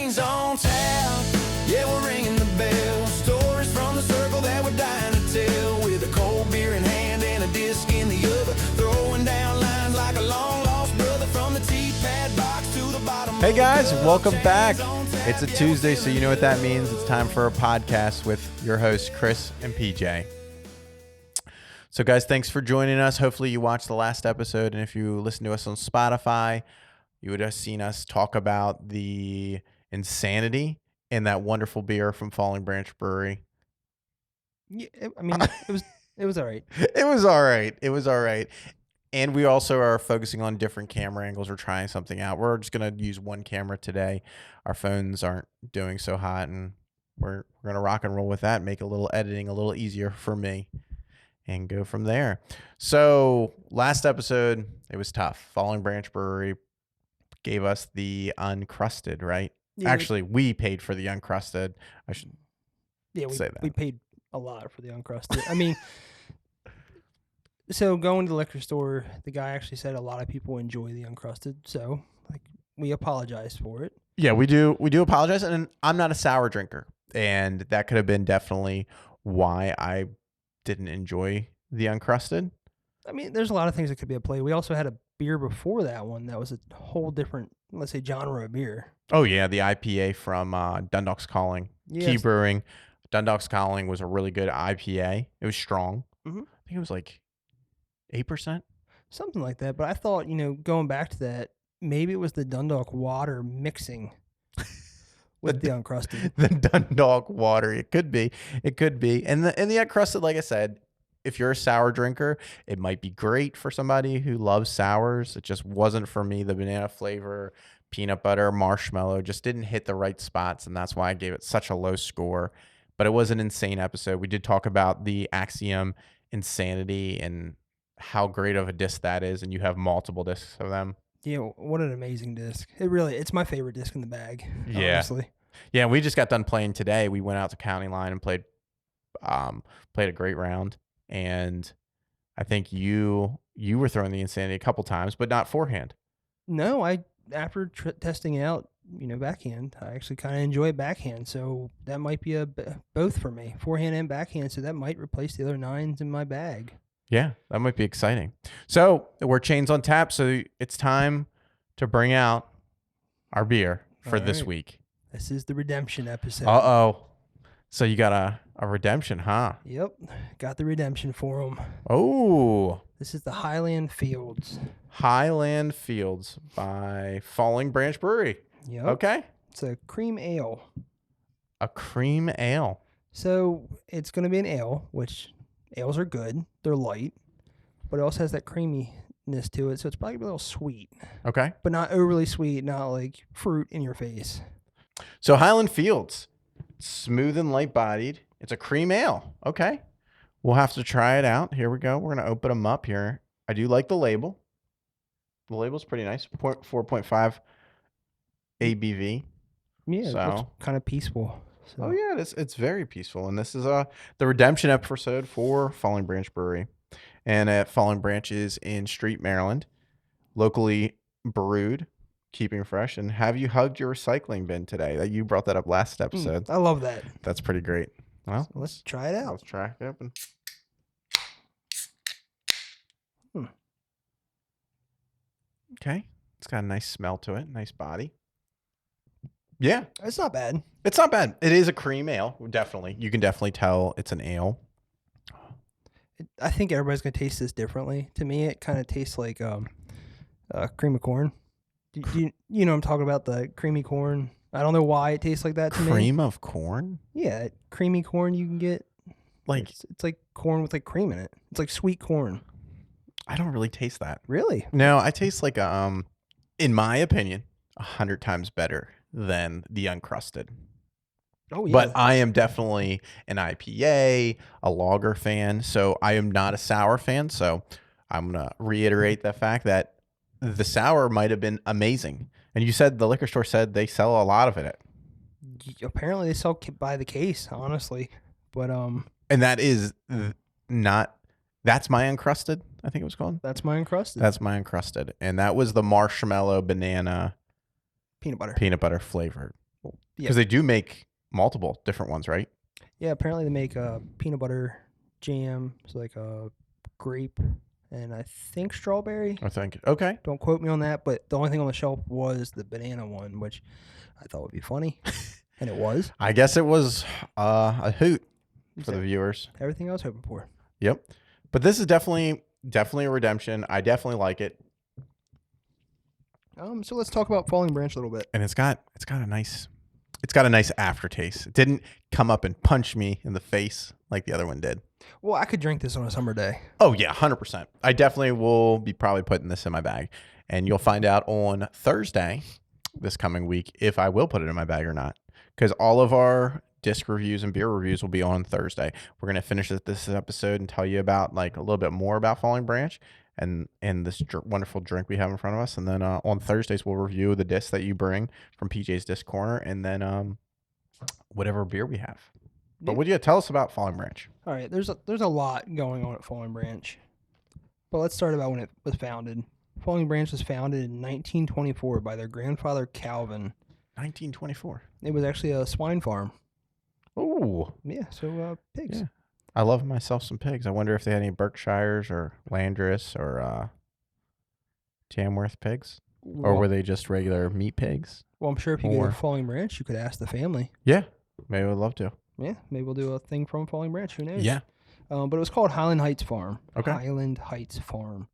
champagne's on tap. Yeah, we're ringing the bell. Stories from the circle that we're dying to tell. With a cold beer in hand and a disc in the other. Throwing down lines like a long lost brother. From the T-pad box to the bottom. Hey guys, welcome back. It's a Tuesday, so you know what that means. It's time for a podcast with your hosts, Chris and PJ. So guys, thanks for joining us. Hopefully you watched the last episode, and if you listen to us on Spotify, you would have seen us talk about the insanity in that wonderful beer from Fall Branch Brewery. Yeah, I mean, it was all right. It was all right. It was all right. And we also are focusing on different camera angles. We're trying something out. We're just going to use one camera today. Our phones aren't doing so hot, and we're going to rock and roll with that, make a little editing a little easier for me, and go from there. So last episode, it was tough. Fall Branch Brewery gave us the uncrusted, right? Yeah, Actually, we paid for the uncrusted. I should say that. We paid a lot for the uncrusted. I mean, so going to the liquor store, the guy actually said a lot of people enjoy the uncrusted, so like we apologize for it. Yeah, we do apologize, and I'm not a sour drinker, and that could have been definitely why I didn't enjoy the uncrusted. I mean, there's a lot of things that could be at play. We also had a beer before that one that was a whole different, let's say, genre of beer. Oh yeah, the IPA from Dundalk's Calling, Yes. Key Brewing. Dundalk's Calling was a really good IPA. It was strong. Mm-hmm. I think it was like 8%. Something like that. But I thought, going back to that, maybe it was the Dundalk water mixing with the uncrusted. The Dundalk water. It could be. And the uncrusted, like I said, if you're a sour drinker, it might be great for somebody who loves sours. It just wasn't for me. The banana flavor, peanut butter, marshmallow just didn't hit the right spots, and that's why I gave it such a low score. But it was an insane episode. We did talk about the Axiom Insanity and how great of a disc that is, and you have multiple discs of them. Yeah, what an amazing disc. It's my favorite disc in the bag, Yeah. honestly. Yeah, we just got done playing today. We went out to County Line and played a great round. And I think you were throwing the Insanity a couple times, but not forehand. No, after testing it out, backhand, I actually kind of enjoy backhand. So that might be both for me, forehand and backhand. So that might replace the other nines in my bag. Yeah, that might be exciting. So we're chains on tap. So it's time to bring out our beer for this week. This is the redemption episode. Uh-oh. So you got a redemption, huh? Yep. Got the redemption for them. Oh. This is the Highland Fields. Highland Fields by Fall Branch Brewery. Yep. Okay. It's a cream ale. A cream ale. So it's going to be an ale, which ales are good. They're light, but it also has that creaminess to it. So it's probably a little sweet. Okay. But not overly sweet, not like fruit in your face. So Highland Fields, smooth and light-bodied. It's a cream ale. Okay. We'll have to try it out. Here we go. We're going to open them up here. I do like the label. The label's pretty nice. 4.5 ABV. Yeah, So- it's kind of peaceful. So. Oh, yeah. It's very peaceful. And this is the redemption episode for Fall Branch Brewery. And Fall Branch is in Street, Maryland. Locally brewed. Keeping fresh. And have you hugged your recycling bin today? You brought that up last episode. I love that. That's pretty great. Well, So let's try it out. let's try it open. Okay. It's got a nice smell to it. Nice body. Yeah. It's not bad. It's not bad. It is a cream ale. Definitely. You can definitely tell it's an ale. I think everybody's going to taste this differently. To me, it kind of tastes like cream of corn. Do you know what I'm talking about, the creamy corn? I don't know why it tastes like that to me. Cream of corn? Yeah, creamy corn you can get. Like, It's like corn with like cream in it. It's like sweet corn. I don't really taste that. Really? No, I taste like, in my opinion, 100 times better than the uncrusted. Oh, yeah. But I am definitely an IPA, a lager fan. So I am not a sour fan. So I'm going to reiterate the fact that the sour might have been amazing. And you said the liquor store said they sell a lot of it. Apparently they sell by the case, honestly. But And that is not, that's my uncrusted, I think it was called. that's my uncrusted. That's my uncrusted. And that was the marshmallow banana peanut butter. peanut butter flavored. Because they do make multiple different ones, right? Yeah, apparently they make peanut butter jam, so like grape and I think strawberry. I think. Okay. Don't quote me on that, but the only thing on the shelf was the banana one, which I thought would be funny, and it was. I guess it was a hoot for the viewers. Everything I was hoping for. Yep. But this is definitely a redemption. I definitely like it. So let's talk about Falling Branch a little bit. And it's got a nice aftertaste. It didn't come up and punch me in the face like the other one did. Well, I could drink this on a summer day. Oh yeah, 100%. I definitely will be probably putting this in my bag, and you'll find out on Thursday this coming week if I will put it in my bag or not. Because all of our disc reviews and beer reviews will be on Thursday. We're gonna finish this episode and tell you about like a little bit more about Falling Branch and this wonderful drink we have in front of us. And then on Thursdays we'll review the discs that you bring from PJ's Disc Corner, and then whatever beer we have. But what do you tell us about Falling Branch? All right, there's a lot going on at Falling Branch, but let's start about when it was founded. Falling Branch was founded in 1924 by their grandfather Calvin. 1924. It was actually a swine farm. Oh, Yeah, so pigs. yeah. I love myself some pigs. I wonder if they had any Berkshires or Landris or Tamworth pigs, or were they just regular meat pigs? Well, I'm sure if you go to Falling Branch, you could ask the family. Yeah, maybe I would love to. Yeah, maybe we'll do a thing from Falling Branch. Who knows? Yeah. But it was called Highland Heights Farm. Okay. Highland Heights Farm.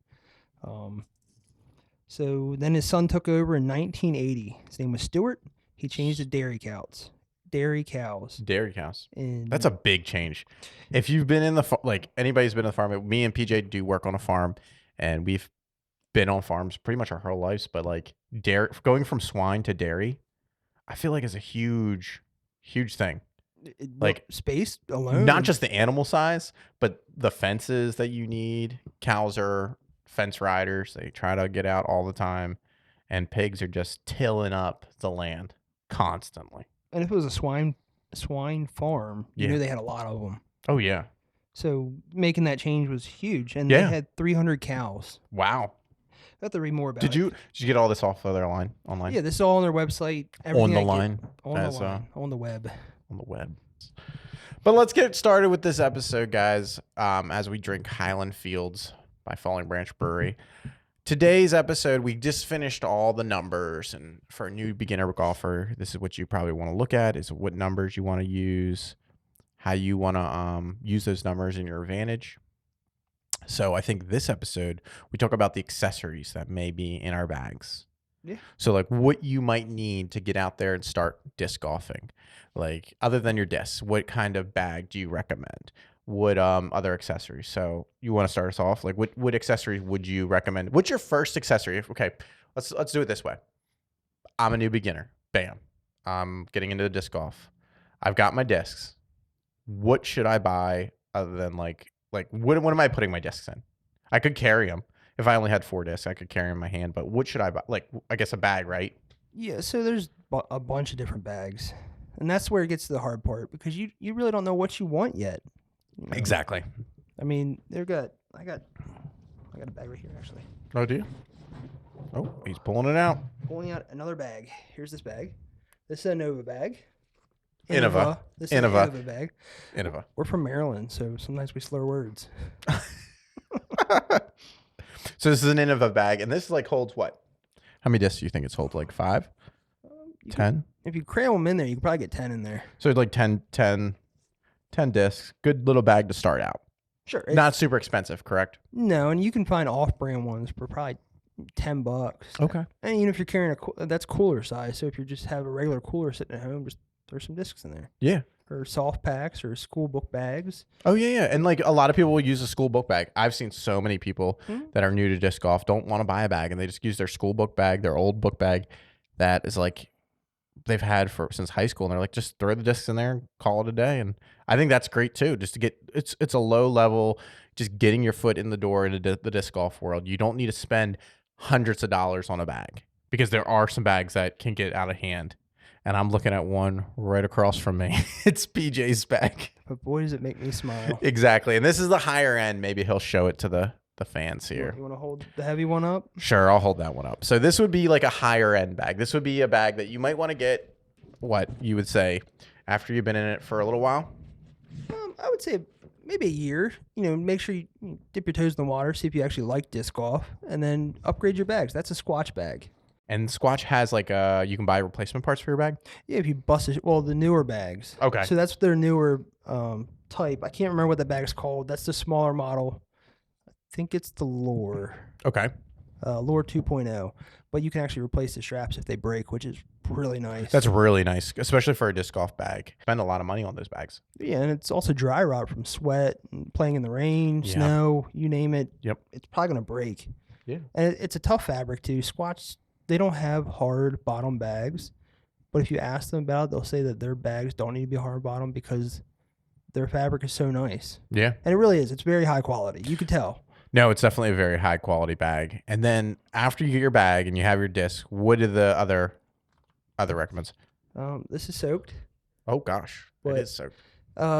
So then his son took over in 1980. His name was Stuart. He changed to dairy cows. Dairy cows. And That's a big change. If you've been in the anybody's been in the farm, me and PJ do work on a farm, and we've been on farms pretty much our whole lives. But like going from swine to dairy, I feel like is a huge thing. Like space alone. Not just the animal size, but the fences that you need. Cows are fence riders. They try to get out all the time, and pigs are just tilling up the land constantly. And if it was a swine farm, you Yeah. knew they had a lot of them. Oh yeah. So making that change was huge, and Yeah. they had 300 cows. Wow. I have to read more about Did it. you get all this off of their online? Yeah, this is all on their website. On everything the I get line. on the line, on the web. On the web. But let's get started with this episode, guys, as we drink Highland Fields by Falling Branch Brewery. Today's episode, we just finished all the numbers, and for a new beginner golfer, this is what you probably want to look at, is what numbers you want to use, how you want to use those numbers in your advantage. So I think this episode, we talk about the accessories that may be in our bags. Yeah. So like what you might need to get out there and start disc golfing. Like other than your discs, what kind of bag do you recommend? What other accessories? So you want to start us off? Like what accessories would you recommend? What's your first accessory? Okay, let's do it this way. I'm a new beginner. Bam. I'm getting into the disc golf. I've got my discs. What should I buy other than like what am I putting my discs in? I could carry them. If I only had 4 discs, I could carry them in my hand. But what should I buy? Like, I guess a bag, right? Yeah, so there's a bunch of different bags. And that's where it gets to the hard part, because you really don't know what you want yet. You know? Exactly. I mean, I got a bag right here, actually. Oh, do you? Oh, he's pulling it out. Pulling out another bag. Here's this bag. This is a Innova bag. Innova. This is Innova. an Innova bag. Innova. We're from Maryland, so sometimes we slur words. So this is an Innova bag, and this like holds what? How many discs do you think it's holds? Like 5? 10? If you cram them in there, you can probably get 10 in there. So like 10 discs. Good little bag to start out. Sure. Not super expensive, correct? No, and you can find off-brand ones for probably $10. Okay. And even if you're carrying that's cooler size. So if you just have a regular cooler sitting at home, just throw some discs in there. Yeah. Or soft packs or school book bags. Oh, yeah. And like a lot of people will use a school book bag. I've seen so many people that are new to disc golf don't want to buy a bag, and they just use their school book bag, their old book bag that is like they've had since high school. And they're like, just throw the discs in there and call it a day. And I think that's great too. Just to get, it's a low level, just getting your foot in the door into the disc golf world. You don't need to spend hundreds of dollars on a bag, because there are some bags that can get out of hand. And I'm looking at one right across from me. It's PJ's bag. But boy, does it make me smile. Exactly. And this is the higher end. Maybe he'll show it to the fans here. You want to hold the heavy one up? Sure, I'll hold that one up. So this would be like a higher end bag. This would be a bag that you might want to get what you would say after you've been in it for a little while? I would say maybe a year. Make sure you dip your toes in the water, see if you actually like disc golf, and then upgrade your bags. That's a Squatch bag. And Squatch has like you can buy replacement parts for your bag. Yeah, if you bust it, well, the newer bags. Okay. So that's their newer type. I can't remember what the bag is called. That's the smaller model. I think it's the Lure. Okay. Lure 2.0. But you can actually replace the straps if they break, which is really nice. That's really nice, especially for a disc golf bag. Spend a lot of money on those bags. Yeah, and it's also dry rot from sweat and playing in the rain, Yeah. snow, you name it. Yep. It's probably going to break. Yeah. And it's a tough fabric too. Squatch, they don't have hard bottom bags, but if you ask them about it, they'll say that their bags don't need to be hard bottom because their fabric is so nice. Yeah. And it really is. It's very high quality. You can tell. No, it's definitely a very high quality bag. And then after you get your bag and you have your disc, what are the other recommends? This is soaked. Oh gosh, But- it is soaked.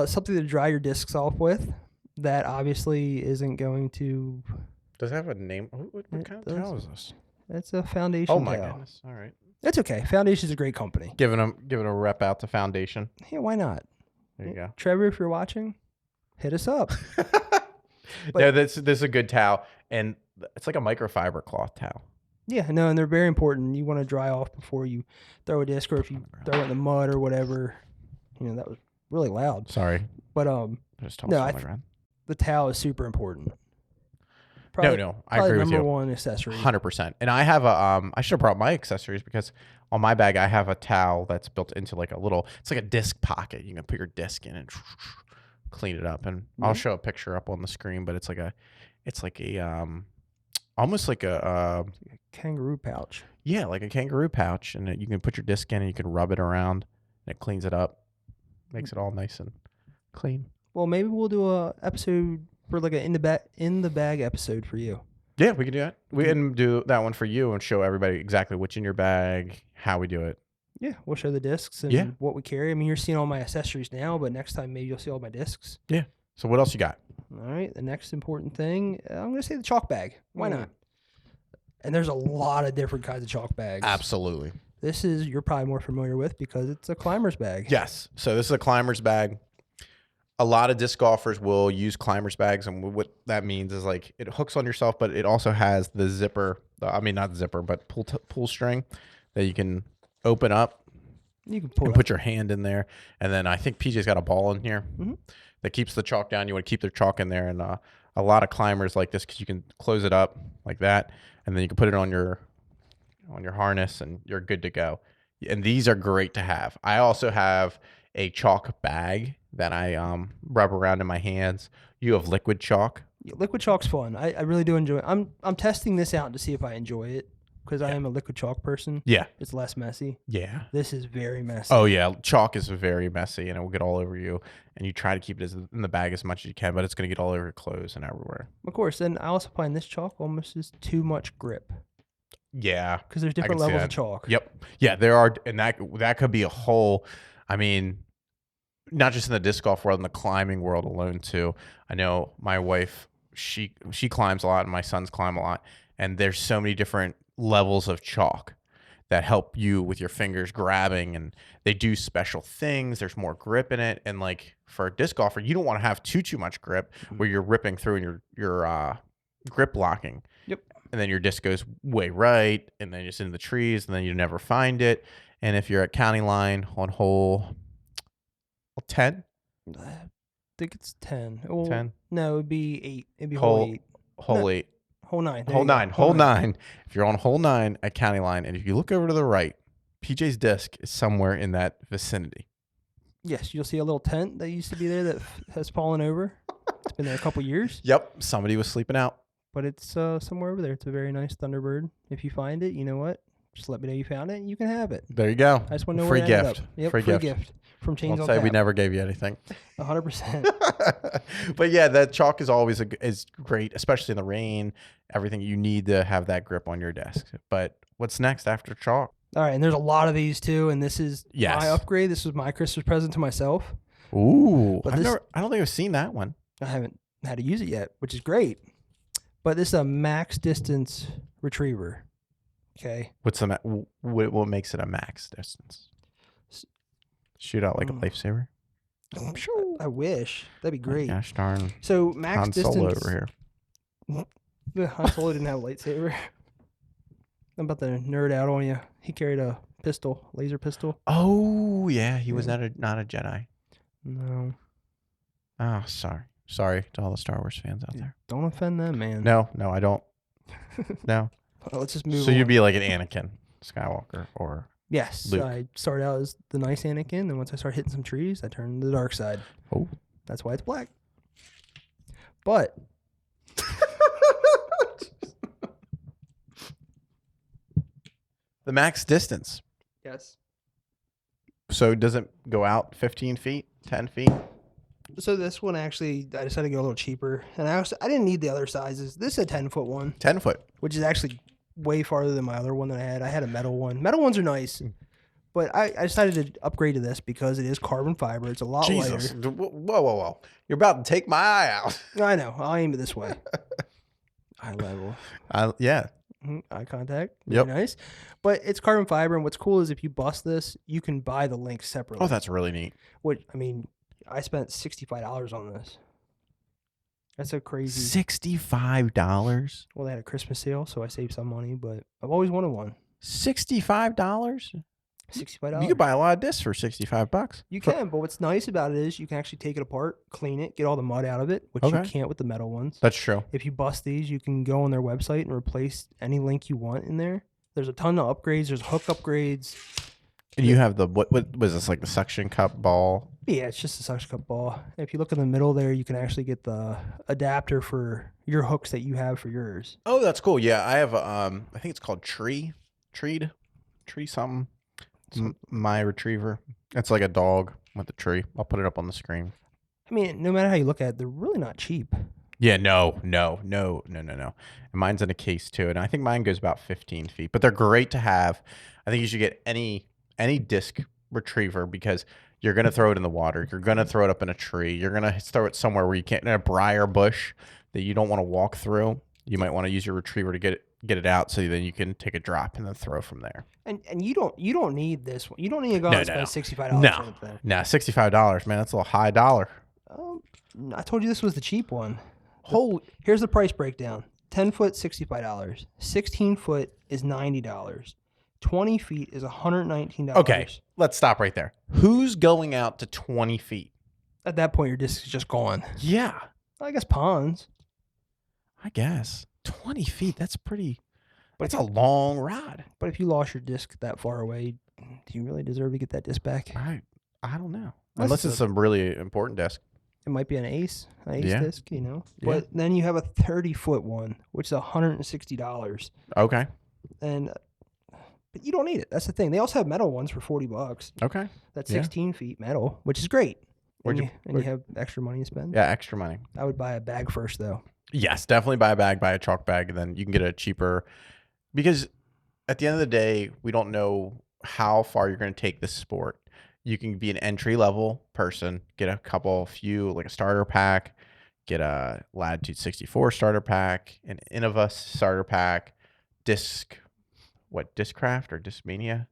Something to dry your discs off with. That obviously isn't going to. Does it have a name? What It kind of does. towel is this? It's a foundation. Oh my towel. goodness! All right, That's okay. Foundation's a great company. giving a rep out to Foundation. Yeah, why not? There you go. Trevor, if you're watching, hit us up. No, this is a good towel, and it's like a microfiber cloth towel. Yeah, no, and they're very important. You want to dry off before you throw a disc, or if you throw it in the mud or whatever. That was really loud. Sorry, But I just tossed No, it I on the ground. the towel is super important. No, I probably agree with number you. one accessory. 100%. And I have I should have brought my accessories because on my bag I have a towel that's built into like it's like a disc pocket. You can put your disc in and clean it up. And I'll show a picture up on the screen, but it's like a almost like a Kangaroo pouch. yeah, like a kangaroo pouch, and you can put your disc in and you can rub it around and it cleans it up, makes it all nice and clean. Well, maybe we'll do a episode for like a in the bag episode for you. Yeah, we can do that. We can do that one for you and show everybody exactly what's in your bag, how we do it. Yeah, we'll show the discs and Yeah. what we carry. I mean, you're seeing all my accessories now, but next time maybe you'll see all my discs. Yeah. So what else you got? All right. The next important thing, I'm going to say the chalk bag. Why not? And there's a lot of different kinds of chalk bags. Absolutely. This is you're probably more familiar with because it's a climber's bag. Yes. So this is a climber's bag. A lot of disc golfers will use climber's bags, and what that means is like it hooks on yourself, but it also has the zipper. Not the zipper, but pull string that you can open up You can pull and it put your hand in there. And then I think PJ's got a ball in here Mhm. that keeps the chalk down. You want to keep the chalk in there, and a lot of climbers like this because you can close it up like that, and then you can put it on your harness, and you're good to go. And these are great to have. I also have a chalk bag that I rub around in my hands. You have liquid chalk. Yeah, liquid chalk's fun. I really do enjoy it. I'm testing this out to see if I enjoy it because I am a liquid chalk person. Yeah. It's less messy. Yeah. This is very messy. Oh yeah, chalk is very messy, and it will get all over you. And you try to keep it in the bag as much as you can, but it's going to get all over your clothes and everywhere. Of course. And I also find this chalk almost is too much grip Yeah. because there's different can see levels that. of chalk. Yep. Yeah, there are, and that could be a whole. I mean, not just in the disc golf world, in the climbing world alone too. I know my wife, she climbs a lot, and my sons climb a lot, and there's so many different levels of chalk that help you with your fingers grabbing, and they do special things. There's more grip in it, and like for a disc golfer, you don't want to have too much grip where you're ripping through and you're grip locking. Yep. And then your disc goes way right, and then it's in the trees, and then you never find it. And if you're at county line on hole 10, I think it's 10. Well, 10? No, it would be 8. It'd be Hole- hole 8. hole No, 8, Hole 9. There hole you go. 9, hole 9. If you're on hole 9 at county line, and if you look over to the right, PJ's disc is somewhere in that vicinity. Yes, you'll see a little tent that used to be there that has fallen over. It's been there a couple years, Yep, somebody was sleeping out. but it's somewhere over there. It's a very nice Thunderbird. If you find it, you know what? Just let me know you found it, and you can have it. There you go. I just want to know Free where it ended gift. up. Yep, Free free gift. gift from Chains Don't on say Tap. we never gave you anything. 100%. But yeah, that chalk is always is great, especially in the rain. Everything you need to have that grip on your desk. But what's next after chalk? All right, and there's a lot of these too, and this is Yes. my upgrade. This was my Christmas present to myself. Ooh, But I don't think I've seen that one. I haven't had to use it yet, which is great. But this is a max distance retriever. Okay. What's what makes it a max distance? shoot out like a lifesaver. I wish. That'd be great. Gosh darn. So max Han Solo distance. over here. The Han Solo didn't have a lightsaber. I'm about to nerd out on you. He carried a pistol, laser pistol. Oh yeah, he was not a Jedi. No. Oh, sorry to all the Star Wars fans out there. Don't offend them, man. No, I don't. No. Well, let's just move on. So you'd be like an Anakin Skywalker or Yes. Luke. I started out as the nice Anakin, and once I started hitting some trees, I turned to the dark side. Oh. That's why it's black. But the max distance. yes. So does it go out 15 feet, 10 feet? So this one actually, I decided to go a little cheaper, and I didn't need the other sizes. This is a 10-foot one, 10 foot. which is actually way farther than my other one that I had. I had a metal one. Metal ones are nice, but I decided to upgrade to this because it is carbon fiber. It's a lot Jesus. lighter. Whoa. You're about to take my eye out. I know. I'll aim it this way. Eye level. Yeah. Eye contact. Yep. Very nice. But it's carbon fiber, and what's cool is if you bust this, you can buy the links separately. Oh, that's really neat. Which, I mean, I spent $65 on this. That's a crazy. $65? Well, they had a Christmas sale, so I saved some money, but I've always wanted one. $65? $65. You could buy a lot of discs for $65. You can, but what's nice about it is you can actually take it apart, clean it, get all the mud out of it, which you Okay. can't with the metal ones. That's true. If you bust these, you can go on their website and replace any link you want in there. There's a ton of upgrades. There's hook upgrades. And you have the, what was this, like the suction cup ball? Yeah, it's just a suction cup ball. If you look in the middle there, you can actually get the adapter for your hooks that you have for yours. Oh, that's cool. Yeah, I have I think it's called Tree something. My retriever. It's like a dog with a tree. I'll put it up on the screen. I mean, no matter how you look at it, they're really not cheap. Yeah, no. And mine's in a case too, and I think mine goes about 15 feet. But they're great to have. I think you should get any disc retriever because you're gonna throw it in the water. You're gonna throw it up in a tree. You're gonna throw it somewhere where you can't, in a briar bush that you don't want to walk through. You might want to use your retriever to get it out, so then you can take a drop and then throw from there. And you don't need this one. You don't need to go out and spend $65 No, on anything. no, $65, man. That's a little high dollar. I told you this was the cheap one. Here's the price breakdown. 10 foot, $65. 16 foot is $90. 20 feet is $119. Okay, let's stop right there. Who's going out to 20 feet? At that point, your disc is just gone. Yeah, I guess ponds. I guess 20 feet. That's pretty. That's a long rod. But if you lost your disc that far away, do you really deserve to get that disc back? I don't know. Unless Unless it's some really important disc. It might be an ace Yeah. disc, you know. Yeah. But then you have a 30-foot one, which is $160. Okay. But you don't need it. That's the thing. They also have metal ones for $40. Okay. That's Yeah. 16 feet metal, which is great. Where'd And you- you have extra money to spend. Yeah, extra money. I would buy a bag first, though. Yes, definitely buy a bag, buy a chalk bag, and then you can get a cheaper. Because at the end of the day, we don't know how far you're going to take this sport. You can be an entry level person, get a few, like a starter pack, get a Latitude 64 starter pack, an Innova starter pack, Discraft or Discmania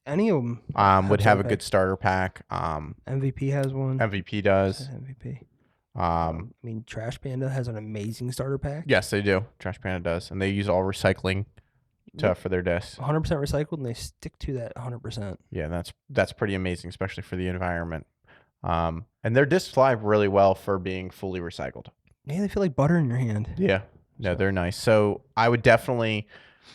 Any of them would have a good starter pack. MVP has one. MVP does. MVP. I I mean, Trash Panda has an amazing starter pack. Yes, they do. Trash Panda does, and they use all recycling for their discs. 100% recycled, and they stick to that 100%. Yeah, that's pretty amazing, especially for the environment. And their discs fly really well for being fully recycled. Yeah, they feel like butter in your hand. Yeah, no, they're nice. So I would definitely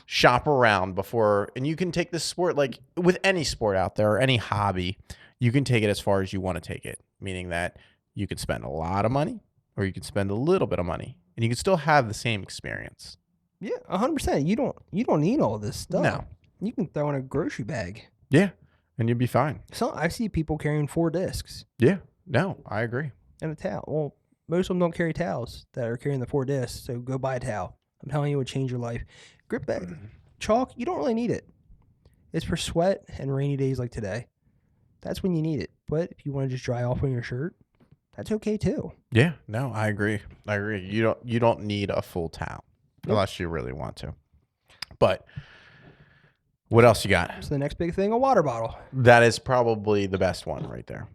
shop around before, and you can take this sport like with any sport out there or any hobby, you can take it as far as you want to take it, meaning that you can spend a lot of money or you can spend a little bit of money, and you can still have the same experience. Yeah, 100%. You don't need all this stuff. No. You can throw in a grocery bag. Yeah, and you'll be fine. So I see people carrying 4 discs Yeah, no, I agree. and a towel. Well, most of them don't carry towels that are carrying the 4 discs, so go buy a towel. I'm telling you, it would change your life. Grip bag. Chalk, you don't really need it. It's for sweat and rainy days like today. That's when you need it. But if you want to just dry off on your shirt, that's okay too. Yeah, no, I agree. You don't need a full towel Nope. unless you really want to. But What else you got? So the next big thing, a water bottle. That is probably the best one right there.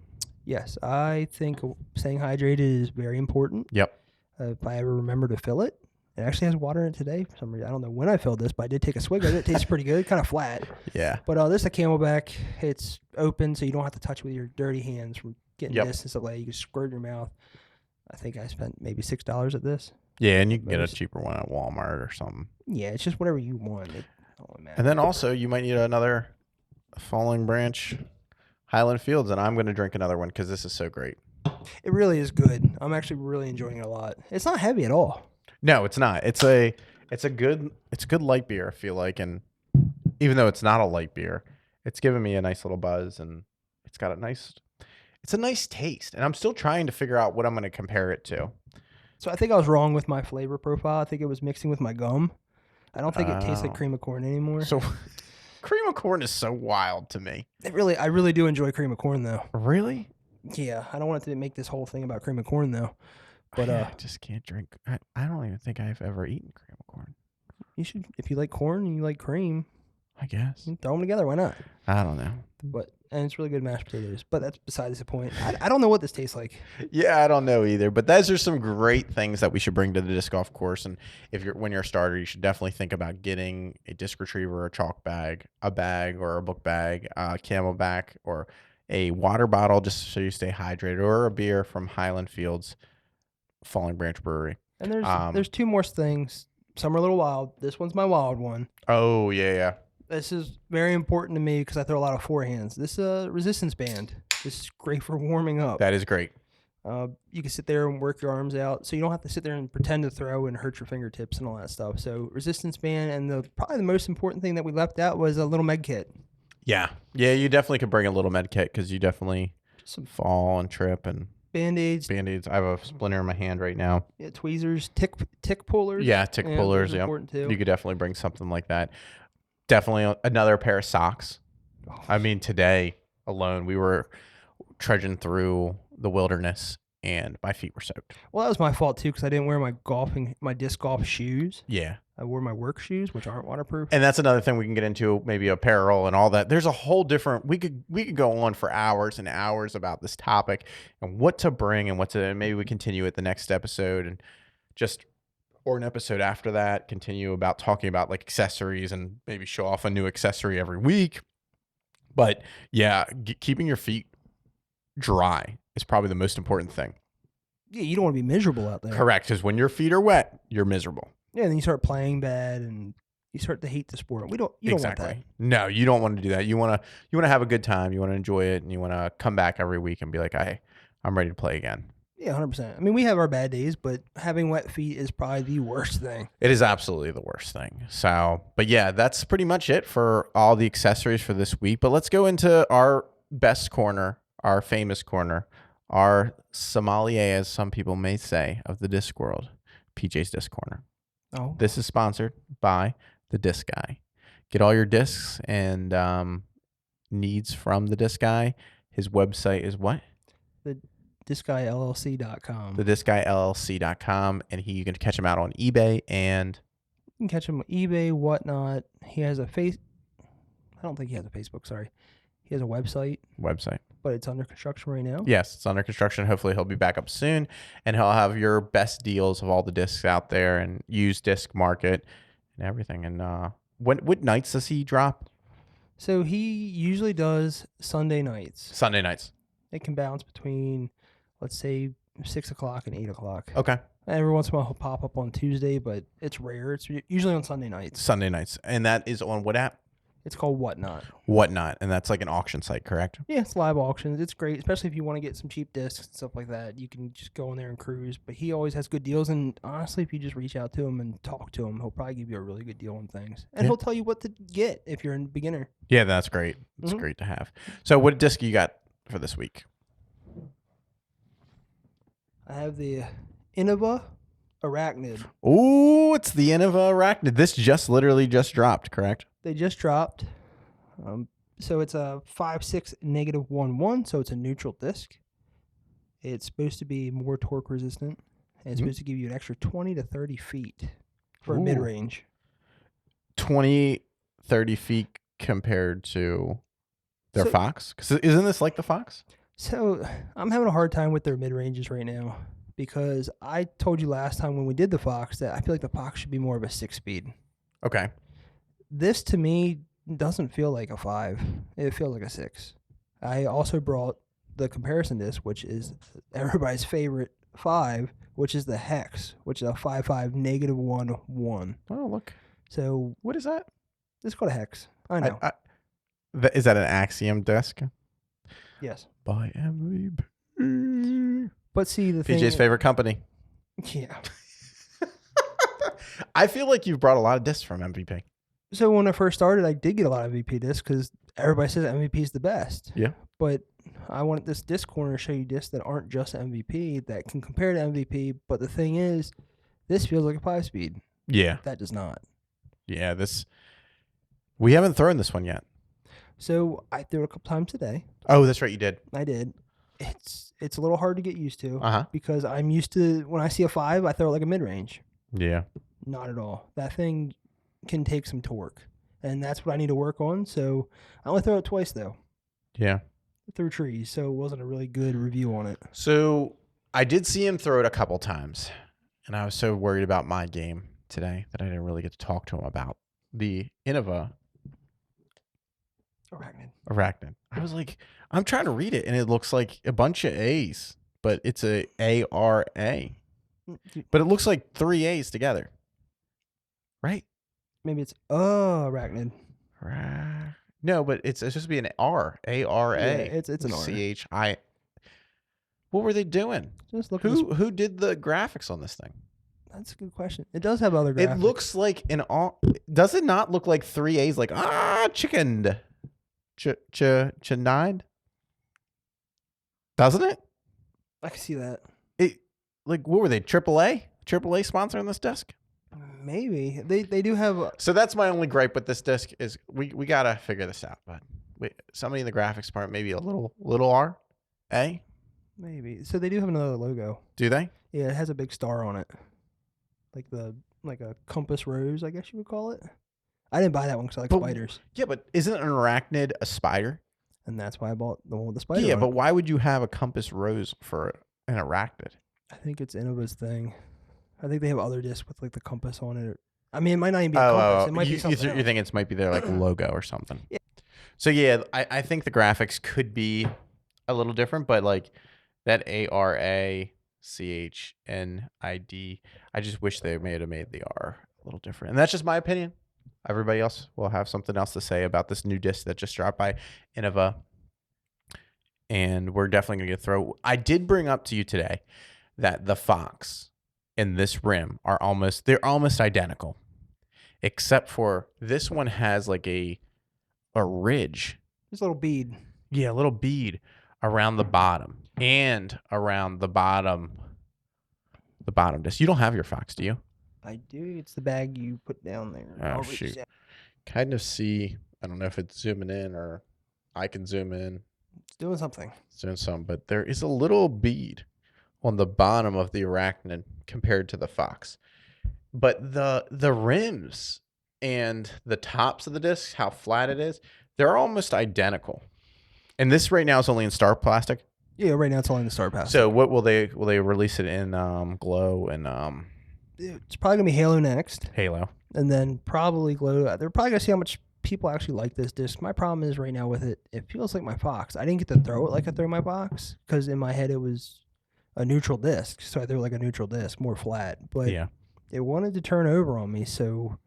Yes, I think staying hydrated is very important. Yep. If I ever remember to fill it, it actually has water in it today. For some reason, I don't know when I filled this, but I did take a swig of it. It tastes pretty good, kind of flat. Yeah. But this is a Camelback. It's open, so you don't have to touch it with your dirty hands from getting this and stuff like that. You can squirt in your mouth. I think I spent maybe $6 at this. Yeah, and you can get a cheaper one at Walmart or something. Yeah, it's just whatever you want. It don't really matter. And then also, you might need another Falling Branch Highland Fields, and I'm going to drink another one because this is so great. It really is good. I'm actually really enjoying it a lot. It's not heavy at all. No, it's not. It's a good light beer, I feel like, and even though it's not a light beer, it's giving me a nice little buzz, and it's got a nice taste. And I'm still trying to figure out what I'm going to compare it to. So I think I was wrong with my flavor profile. I think it was mixing with my gum. I don't think it tastes like cream of corn anymore. So cream of corn is so wild to me. I really do enjoy cream of corn though. Really? Yeah, I don't want it to make this whole thing about cream of corn though. But I just can't drink. I don't even think I've ever eaten cream of corn. You should, if you like corn and you like cream, I guess. throw them together. Why not? I don't know. And it's really good mashed potatoes. But that's besides the point. I don't know what this tastes like. Yeah, I don't know either. But those are some great things that we should bring to the disc golf course. And when you're a starter, you should definitely think about getting a disc retriever, a chalk bag, a bag or a book bag, a Camelback, or a water bottle just so you stay hydrated, or a beer from Highland Fields, Falling Branch Brewery. And there's two more things. Some are a little wild. This one's my wild one. Oh, yeah. This is very important to me because I throw a lot of forehands. This resistance band. This is great for warming up. That is great. You can sit there and work your arms out, so you don't have to sit there and pretend to throw and hurt your fingertips and all that stuff. So resistance band, and probably the most important thing that we left out was a little med kit. Yeah, you definitely could bring a little med kit because you definitely fall and trip and Band-Aids. I have a splinter in my hand right now. Yeah, tweezers, tick pullers. Yeah, tick pullers. Yeah, important too. You could definitely bring something like that. Definitely another pair of socks. I mean, today alone, we were trudging through the wilderness, and my feet were soaked. Well, that was my fault too because I didn't wear my disc golf shoes. Yeah. I wore my work shoes, which aren't waterproof. And that's another thing we can get into, maybe apparel and all that. There's a whole different. We could go on for hours and hours about this topic and what to bring and maybe we continue at the next episode and or an episode after that, continue about talking about like accessories and maybe show off a new accessory every week. But yeah, keeping your feet dry is probably the most important thing. Yeah, you don't want to be miserable out there. Correct, because when your feet are wet, you're miserable. Yeah, and then you start playing bad and you start to hate the sport. You don't want that. No, you don't want to do that. You want to have a good time. You want to enjoy it, and you want to come back every week and be like, I'm ready to play again. Yeah, 100%. I mean, we have our bad days, but having wet feet is probably the worst thing. It is absolutely the worst thing. So, but yeah, that's pretty much it for all the accessories for this week. But let's go into our best corner, our famous corner, our sommelier, as some people may say, of the disc world, PJ's Disc Corner. Oh, This is sponsored by the Disc Guy. Get all your discs and needs from the Disc Guy. His website is what? discguyllc.com. thediscguyllc.com, and you can catch him out on eBay, and You can catch him on eBay, whatnot. He has I don't think he has a Facebook, sorry. He has a website, but it's under construction right now. Yes, it's under construction. Hopefully he'll be back up soon, and he'll have your best deals of all the discs out there and used disc market and everything. And what nights does he drop? So he usually does Sunday nights. Sunday nights. It can bounce between, let's say, 6 o'clock and 8 o'clock. Okay. Every once in a while he'll pop up on Tuesday, but it's rare. It's usually on Sunday nights. And that is on what app? It's called Whatnot. Whatnot, and that's like an auction site, correct? Yeah, it's live auctions. It's great, especially if you want to get some cheap discs and stuff like that. You can just go in there and cruise. But he always has good deals, and honestly, if you just reach out to him and talk to him, he'll probably give you a really good deal on things. And he'll tell you what to get if you're a beginner. Yeah, that's great. It's great to have. So what disc you got for this week? I have the Innova Arachnid. Ooh, it's the Innova Arachnid. This literally just dropped, correct? They just dropped. So it's a 5.6 -1.1, so it's a neutral disc. It's supposed to be more torque resistant. And it's supposed to give you an extra 20 to 30 feet for a mid-range. 20, 30 feet compared to their So- Fox? Because isn't this like the Fox? So I'm having a hard time with their mid ranges right now because I told you last time when we did the Fox that I feel like the Fox should be more of a 6-speed. Okay. This to me doesn't feel like a 5. It feels like a 6. I also brought the comparison disc, which is everybody's favorite 5, which is the Hex, which is a 5.5 -1 Oh, look. So What is that? it's called a Hex. I know. Is that an Axiom disc? Yes. By MVP. But see, the PJ's thing. favorite company. Yeah. I feel like you've brought a lot of discs from MVP. So when I first started, I did get a lot of MVP discs because everybody says MVP is the best. Yeah. But I wanted this disc corner to show you discs that aren't just MVP that can compare to MVP. But the thing is, this feels like a 5-speed. Yeah. That does not. Yeah. We haven't thrown this one yet. So I threw it a couple times today. Oh, that's right. You did. I did. It's a little hard to get used to Uh huh. because I'm used to when I see a 5, I throw it like a mid range. Yeah. Not at all. That thing can take some torque, and that's what I need to work on. So I only throw it twice though. Yeah. Through trees, so it wasn't a really good review on it. So I did see him throw it a couple times, and I was so worried about my game today that I didn't really get to talk to him about the Innova Arachnid. I was like, I'm trying to read it, and it looks like a bunch of A's, but it's a A-R-A. But it looks like 3 A's together. Right? Maybe it's Arachnid. No, but it's supposed to be an R. A-R-A. Yeah, it's an R. C-H-I. What were they doing? Just look. At this. Who did the graphics on this thing? That's a good question. It does have other graphics. It looks like does it not look like 3 A's like chickened? Chinide? Doesn't it? I can see that. Like what were they? AAA? AAA sponsoring this disc? Maybe they do have. So that's my only gripe with this disc is we gotta figure this out. But somebody in the graphics part maybe a little R, A. Maybe so they do have another logo. Do they? Yeah, it has a big star on it, like a compass rose, I guess you would call it. I didn't buy that one because I like spiders, Yeah, but isn't an arachnid a spider? and that's why I bought the one with the spider. Yeah, on but it. why would you have a compass rose for an arachnid? I think it's Innova's thing. I think they have other discs with like the compass on it. I mean, it might not even be a compass. It might be something else. You think it might be their like logo or something? Yeah. So yeah, I think the graphics could be a little different, but like that ARACHNID, I just wish they may have made the R a little different. And that's just my opinion. Everybody else will have something else to say about this new disc that just dropped by Innova. And we're definitely going to get through. I did bring up to you today that the Fox and this rim they're almost identical. Except for this one has like a ridge. This little bead. Yeah, a little bead around the bottom and around the bottom disc. You don't have your Fox, do you? I do. It's the bag you put down there. Oh, I'll reach shoot. down. Kind of see. I don't know if it's zooming in or I can zoom in. It's doing something. It's doing some, but there is a little bead on the bottom of the Arachnid compared to the Fox. But the rims and the tops of the disc, how flat it is, they're almost identical. And this right now is only in star plastic. Yeah, right now it's only in the star pass. So what will they release it in glow and It's probably gonna be Halo next, Halo? and then probably Glow. They're probably gonna see how much people actually like this disc. My problem is right now with it, it feels like my Fox. I didn't get to throw it like I throw my Fox because in my head it was a neutral disc, so I threw it like a neutral disc, more flat. But Yeah. it wanted to turn over on me, so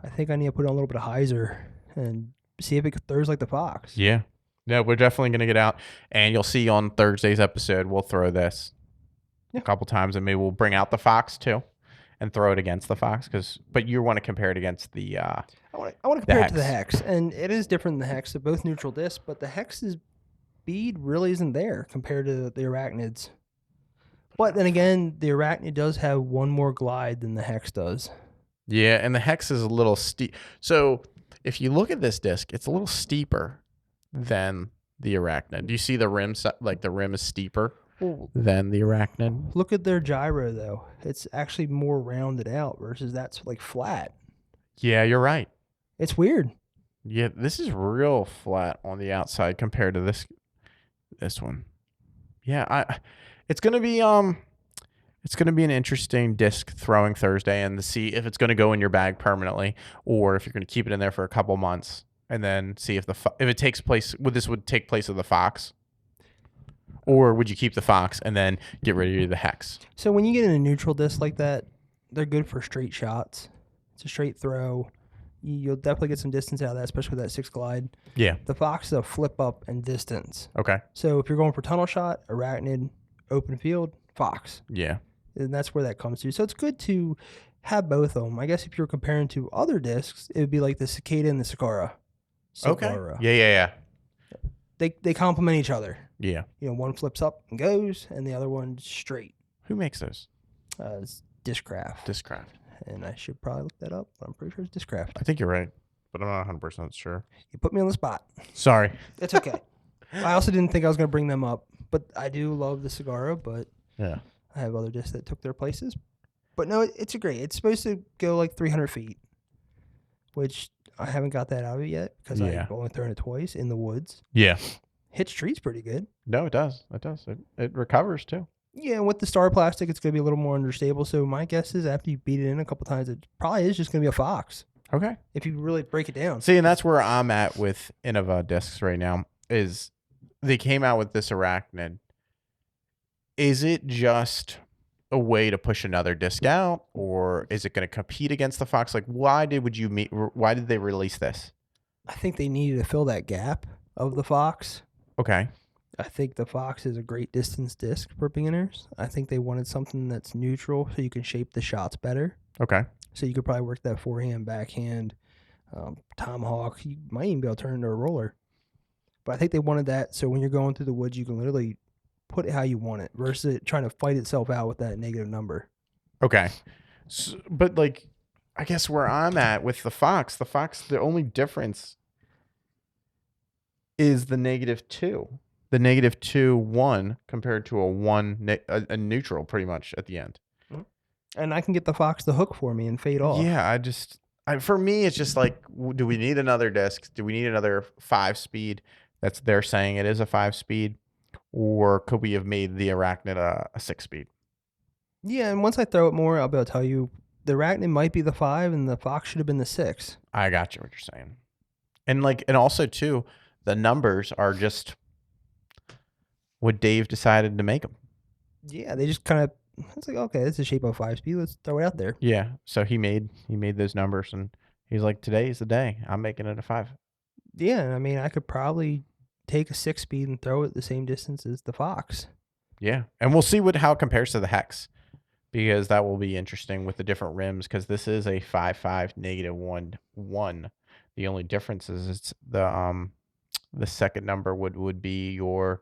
I think I need to put on a little bit of hyzer and see if it throws like the Fox. Yeah. No, we're definitely going to get out. And you'll see on Thursday's episode, we'll throw this a couple times. And maybe we'll bring out the Fox, too, and throw it against the Fox. But you want to compare it against the... I want to compare it to the Hex. And it is different than the Hex. They're both neutral discs, but the Hex's bead really isn't there compared to the Arachnids. But then again, the Arachnid does have one more glide than the Hex does. Yeah, and the Hex is a little steep. So if you look at this disc, it's a little steeper than the Arachnid. Do you see the rim? Like the rim is steeper than the Arachnid. Look at their gyro, though. It's actually more rounded out versus that's like flat. Yeah, you're right. It's weird. Yeah, this is real flat on the outside compared to this one. Yeah, it's gonna be an interesting disc throwing Thursday, and to see if it's gonna go in your bag permanently, or if you're gonna keep it in there for a couple months, and then see if if it takes place. Would take place of the Fox, or would you keep the Fox and then get rid of the Hex? So when you get in a neutral disc like that, they're good for straight shots. It's a straight throw. You'll definitely get some distance out of that, especially with that 6 glide. Yeah. The Fox is a flip up and distance. Okay. So if you're going for tunnel shot, Arachnid, open field, Fox. Yeah. And that's where that comes to. So it's good to have both of them. I guess if you're comparing to other discs, it would be like the Cicada and the Sakura. Okay. Yeah. They complement each other. Yeah. You know, one flips up and goes, and the other one's straight. Who makes those? It's Discraft. Discraft. And I should probably look that up, but I'm pretty sure it's Discraft. I think you're right, but I'm not 100% sure. You put me on the spot. Sorry. It's okay. I also didn't think I was going to bring them up, but I do love the Sagara, but Yeah. I have other discs that took their places. But no, it's a great. It's supposed to go like 300 feet, which I haven't got that out of it yet because Yeah. I've only thrown it twice in the woods. Yeah. Hits trees pretty good. No, it does. It does. It recovers too. Yeah, and with the star plastic, it's going to be a little more understable. So my guess is after you beat it in a couple times, it probably is just going to be a Fox Okay. if you really break it down. See, and that's where I'm at with Innova discs right now. Is they came out with this Arachnid. Is it just a way to push another disc out, or is it going to compete against the Fox? Like, why did they release this? I think they needed to fill that gap of the Fox. Okay. I think the Fox is a great distance disc for beginners. I think they wanted something that's neutral so you can shape the shots better. Okay. So you could probably work that forehand, backhand, tomahawk. You might even be able to turn it into a roller. But I think they wanted that so when you're going through the woods, you can literally put it how you want it versus it trying to fight itself out with that negative number. Okay. So, but like, I guess where I'm at with the Fox, the only difference is the -2. The -2 1 compared to a 1 a neutral pretty much at the end. And I can get the Fox to hook for me and fade off. Yeah, for me, it's just like, do we need another disc? Do we need another 5-speed? They're saying it is a 5-speed, or could we have made the Arachnid a 6-speed? Yeah, and once I throw it more, I'll be able to tell you the Arachnid might be the 5 and the Fox should have been the 6. I got you what you're saying, and also too, the numbers are just what Dave decided to make them. Yeah, they just kind of. It's like, okay, this is shape of a 5-speed. Let's throw it out there. Yeah, so he made those numbers, and he's like, today's the day. I'm making it a 5. Yeah, I mean, I could probably take a 6-speed and throw it the same distance as the Fox. Yeah, and we'll see how it compares to the Hex, because that will be interesting with the different rims. Because this is a 5.5 -1 The only difference is it's the second number would be your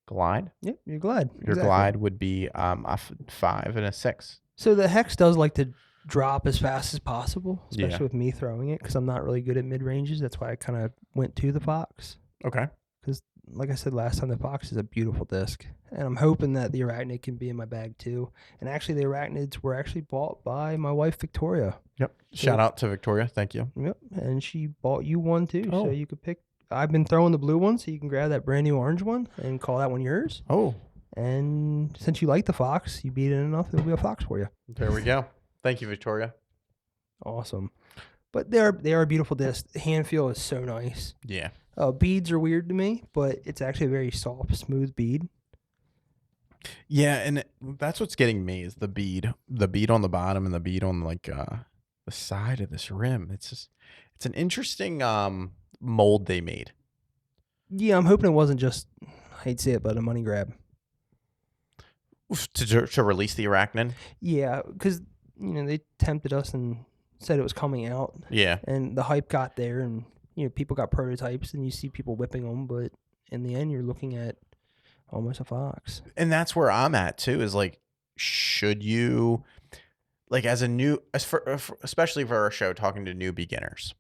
glide. Yep, you're glad. Your glide would be a 5 and a 6. So the Hex does like to drop as fast as possible, especially Yeah. with me throwing it because I'm not really good at mid ranges. That's why I kind of went to the Fox. Okay. Because, like I said last time, the Fox is a beautiful disc, and I'm hoping that the Arachnid can be in my bag too. And actually, the Arachnids were actually bought by my wife Victoria. Yep. Shout out to Victoria. Thank you. Yep, and she bought you one too, Oh. so you could pick. I've been throwing the blue one, so you can grab that brand new orange one and call that one yours. Oh, And since you like the Fox, you beat it enough, it'll be a Fox for you. there we go. Thank you, Victoria. Awesome. But they are a beautiful disc. The hand feel is so nice. Yeah. Beads are weird to me, but it's actually a very soft, smooth bead. Yeah, and that's what's getting me is the bead on the bottom and the bead on the side of this rim. It's an interesting mold they made. Yeah, I'm hoping it wasn't just, I hate to say it, but a money grab. To release the Arachnid. Yeah, because they tempted us and said it was coming out, Yeah. and the hype got there, and people got prototypes, and you see people whipping them, but in the end, you're looking at almost a Fox. And that's where I'm at too, is like, should you, like, especially for our show, talking to new beginners,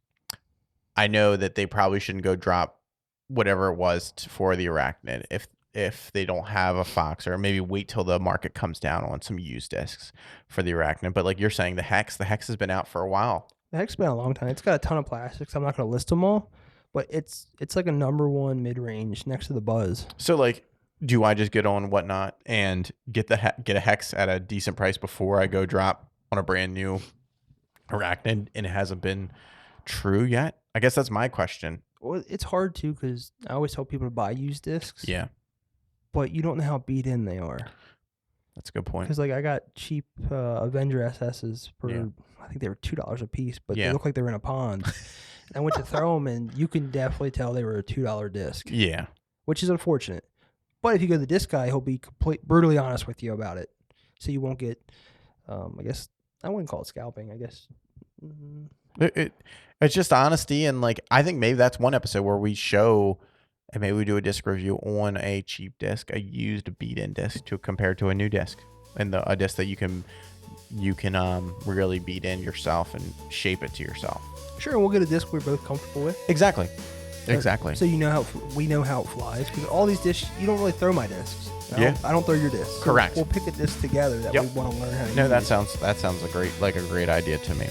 I know that they probably shouldn't go drop whatever it was for the Arachnid if they don't have a Fox, or maybe wait till the market comes down on some used discs for the Arachnid. But like you're saying, the Hex has been out for a while. The Heck's been a long time. It's got a ton of plastics. I'm not going to list them all, but it's like a number one mid range next to the Buzz. So like, do I just get on Whatnot and get a Hex at a decent price before I go drop on a brand new Arachnid, and it hasn't been true yet? I guess that's my question. Well, it's hard too because I always tell people to buy used discs. Yeah, But you don't know how beat in they are. that's a good point. Because like I got cheap Avenger SSs for Yeah. I think they were $2 a piece, but Yeah. they look like they were in a pond. I went to throw them, and you can definitely tell they were a $2 disc, Yeah. which is unfortunate. But if you go to the disc guy, he'll be brutally honest with you about it, so you won't get. I guess I wouldn't call it scalping. I guess. It's just honesty, and like I think maybe that's one episode where we show, and maybe we do a disc review on a cheap disc, a used beat-in disc to compare to a new disc, and a disc that you can really beat in yourself and shape it to yourself. Sure, and we'll get a disc we're both comfortable with. Exactly. So you know we know how it flies, because all these discs you don't really throw my discs. I don't throw your discs. So Correct. We'll pick a disc together that Yep. we want to learn how to use. No, that sounds a great idea to me.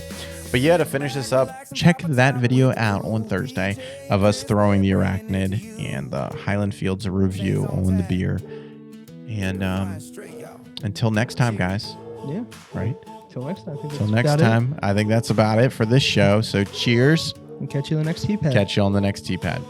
But yeah, to finish this up, check that video out on Thursday of us throwing the Arachnid and the Highland Fields review on the beer. And until next time, guys. Yeah. Right? Till next time. Till next time, I think that's about it for this show. So cheers. And catch you on the next T-Pad. Catch you on the next T-Pad.